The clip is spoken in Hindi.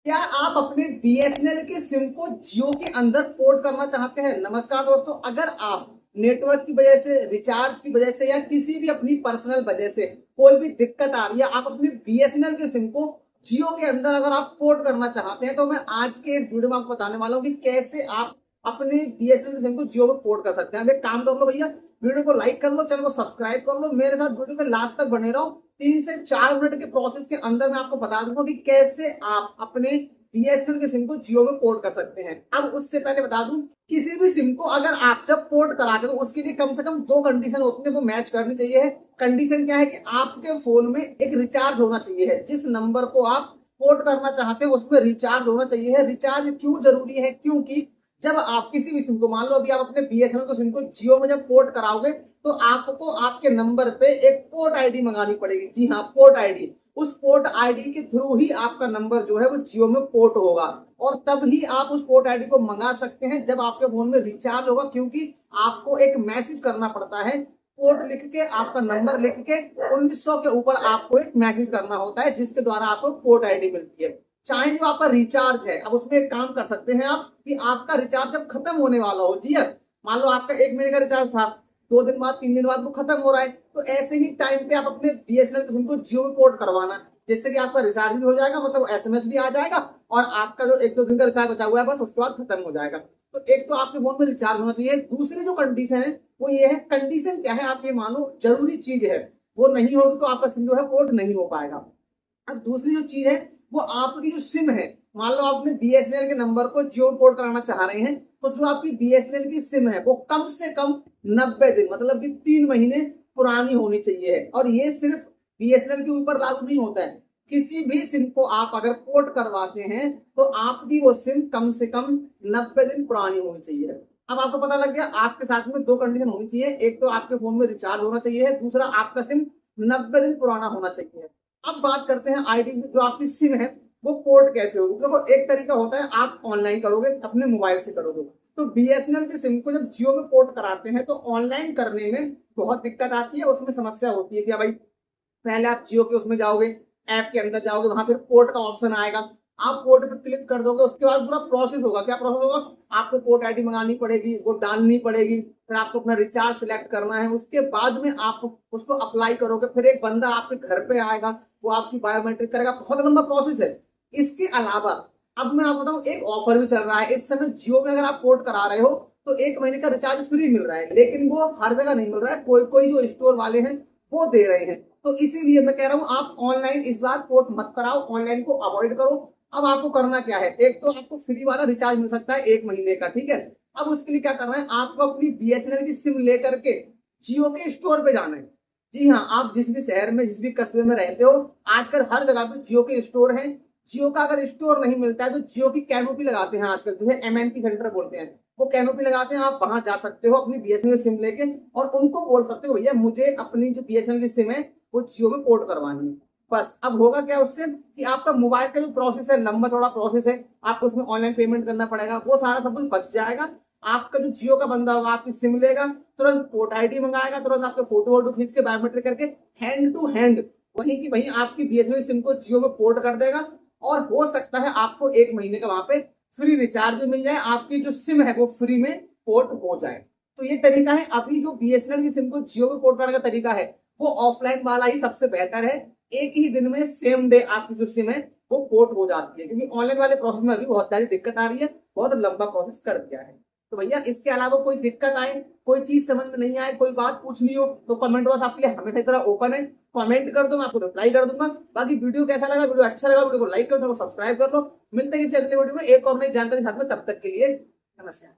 क्या आप अपने बीएसएनएल के सिम को जियो के अंदर पोर्ट करना चाहते हैं? नमस्कार दोस्तों, अगर आप नेटवर्क की वजह से, रिचार्ज की वजह से या किसी भी अपनी पर्सनल वजह से कोई भी दिक्कत आ रही है, आप अपने बीएसएनएल के सिम को जियो के अंदर अगर आप पोर्ट करना चाहते हैं, तो मैं आज के इस वीडियो में आपको बताने वाला हूँ कि कैसे आप अपने बीएसएनएल के सिम को जियो में पोर्ट कर सकते हैं। अब एक काम कर लो भैया, वीडियो को लाइक कर लो, चैनल को सब्सक्राइब कर लो, मेरे साथ वीडियो के लास्ट तक बने रहो। 3 से 4 मिनट के प्रोसेस के अंदर मैं आपको बता दूंगा कि कैसे आप अपने बीएसएनएल के सिम को जियो में पोर्ट कर सकते हैं। अब उससे पहले बता दूं, किसी भी सिम को अगर आप जब पोर्ट कराते हो, उसके लिए कम से कम 2 कंडीशन होती है, वो मैच करनी चाहिए है। कंडीशन क्या है कि आपके फोन में एक रिचार्ज होना चाहिए है। जिस नंबर को आप पोर्ट करना चाहते हैं उसमें रिचार्ज होना चाहिए है। रिचार्ज क्यों जरूरी है? क्योंकि जब आप किसी भी सिम को, मान लो अभी आप अपने बीएसएनएल को सिम को जियो में जब पोर्ट कराओगे, तो आपको आपके नंबर पे एक पोर्ट आईडी मंगानी पड़ेगी। जी हाँ, पोर्ट आईडी। उस पोर्ट आईडी के थ्रू ही आपका नंबर जो है वो जियो में पोर्ट होगा, और तब ही आप उस पोर्ट आईडी को मंगा सकते हैं जब आपके फोन में रिचार्ज होगा। क्योंकि आपको एक मैसेज करना पड़ता है, पोर्ट लिख के, आपका नंबर लिख के 1900 के ऊपर आपको एक मैसेज करना होता है, जिसके द्वारा आपको पोर्ट आईडी मिलती है। चाहे जो आपका रिचार्ज है, अब उसमें एक काम कर सकते हैं आप कि आपका रिचार्ज जब खत्म होने वाला हो, जी मान लो आपका 1 महीने का रिचार्ज था, 2 दिन बाद, 3 दिन बाद वो खत्म हो रहा है, तो ऐसे ही टाइम पे आप अपने बीएसएनएल के सिम को जियो में पोर्ट करवाना, जिससे कि आपका रिचार्ज भी हो जाएगा, मतलब एसएमएस भी आ जाएगा, और आपका जो 1-2 दिन का रिचार्ज बचा हुआ है बस उसके बाद खत्म हो जाएगा। तो एक तो आपके फोन में रिचार्ज होना चाहिए। दूसरी जो कंडीशन है वो ये है, कंडीशन क्या है, आप ये मानो जरूरी चीज है, वो नहीं होगी तो आपका सिम जो है पोर्ट नहीं हो पाएगा। अब दूसरी जो चीज है वो आपकी जो सिम है, मान लो आप अपने बीएसएनएल के नंबर को जियो पोर्ट कराना चाह रहे हैं, तो जो आपकी बीएसएनएल की सिम है वो कम से कम 90 दिन, मतलब कि 3 महीने पुरानी होनी चाहिए है। और ये सिर्फ बीएसएनएल के ऊपर लागू नहीं होता है, किसी भी सिम को आप अगर पोर्ट करवाते हैं तो आपकी वो सिम कम से कम 90 दिन पुरानी होनी चाहिए। अब आपको पता लग गया, आपके साथ में 2 कंडीशन होनी चाहिए, एक तो आपके फोन में रिचार्ज होना चाहिए है, दूसरा आपका सिम 90 दिन पुराना होना चाहिए। अब बात करते हैं आईडी, जो आपकी सिम है वो पोर्ट कैसे होगी। देखो, एक तरीका होता है आप ऑनलाइन करोगे, अपने मोबाइल से करोगे। तो बीएसएनएल के सिम को जब जियो में पोर्ट कराते हैं तो ऑनलाइन करने में बहुत दिक्कत आती है, उसमें समस्या होती है कि भाई पहले आप जियो के उसमें जाओगे, ऐप के अंदर जाओगे, वहां फिर पोर्ट का ऑप्शन आएगा, आप पोर्ट पर क्लिक कर दोगे, उसके बाद पूरा प्रोसेस होगा। क्या प्रोसेस होगा? आपको पोर्ट आईडी मंगानी पड़ेगी, वो डालनी पड़ेगी, फिर आपको अपना रिचार्ज सिलेक्ट करना है, उसके बाद में आप उसको अप्लाई करोगे, फिर एक बंदा आपके घर पे आएगा, वो आपकी बायोमेट्रिक करेगा। बहुत लंबा प्रोसेस है। इसके अलावा अब मैं आपको बताऊं, एक ऑफर भी चल रहा है इस समय जियो में। अगर आप पोर्ट करा रहे हो तो 1 महीने का रिचार्ज फ्री मिल रहा है, लेकिन वो हर जगह नहीं मिल रहा है, कोई कोई जो स्टोर वाले हैं वो दे रहे हैं। तो इसीलिए मैं कह रहा हूं, आप ऑनलाइन इस बार पोर्ट मत कराओ, ऑनलाइन को अवॉइड करो। अब आपको करना क्या है, एक तो आपको फ्री वाला रिचार्ज मिल सकता है 1 महीने का, ठीक है। अब उसके लिए क्या करना है, आपको अपनी बीएसएनएल की सिम लेकर के जियो के स्टोर पे जाना है। जी हाँ, आप जिस भी शहर में, जिस भी कस्बे में रहते हो, आजकल हर जगह पे जियो के स्टोर हैं। जियो का अगर स्टोर नहीं मिलता है तो जियो की कैनोपी लगाते हैं आजकल, जिसे एमएनपी सेंटर बोलते हैं, वो कैनोपी लगाते हैं। आप वहां जा सकते हो अपनी बीएसएनएल सिम लेके, और उनको बोल सकते हो भैया मुझे अपनी जो बीएसएनएल की सिम है वो जियो में पोर्ट करवानी है। बस अब होगा क्या उससे कि आपका मोबाइल का जो प्रोसेस है, लंबा चौड़ा प्रोसेस है, आपको उसमें ऑनलाइन पेमेंट करना पड़ेगा, वो सारा सब कुछ बच जाएगा। आपका जो जियो का बंदा होगा आपकी सिम लेगा, तुरंत पोर्ट आईडी मंगाएगा, तुरंत आपके फोटो वोटो खींच के बायोमेट्रिक करके हैंड टू हैंड वहीं की वहीं आपकी बीएसएनएल सिम को जियो में पोर्ट कर देगा। और हो सकता है आपको 1 महीने का वहां पे फ्री रिचार्ज मिल जाए, आपकी जो सिम है वो फ्री में पोर्ट हो जाए। तो ये तरीका है। अभी जो बीएसएनएल की सिम को जियो में पोर्ट करने का तरीका है वो ऑफलाइन वाला ही सबसे बेहतर है। एक ही दिन में, सेम डे आपकी जो सिम है वो पोर्ट हो जाती है, क्योंकि ऑनलाइन वाले प्रोसेस में अभी बहुत सारी दिक्कत आ रही है, बहुत लंबा प्रोसेस कर दिया है। तो भैया इसके अलावा कोई दिक्कत आए, कोई चीज समझ में नहीं आए, कोई बात पूछनी हो, तो कमेंट बॉक्स आपके लिए हमेशा की तरह ओपन है। कमेंट कर दो, मैं आपको रिप्लाई कर दूंगा। बाकी वीडियो कैसा लगा, वीडियो अच्छा लगा, वीडियो को लाइक कर दो, सब्सक्राइब कर लो। मिलते हैं किसी अगले वीडियो में एक और नई जानकारी साथ में, तब तक के लिए नमस्कार।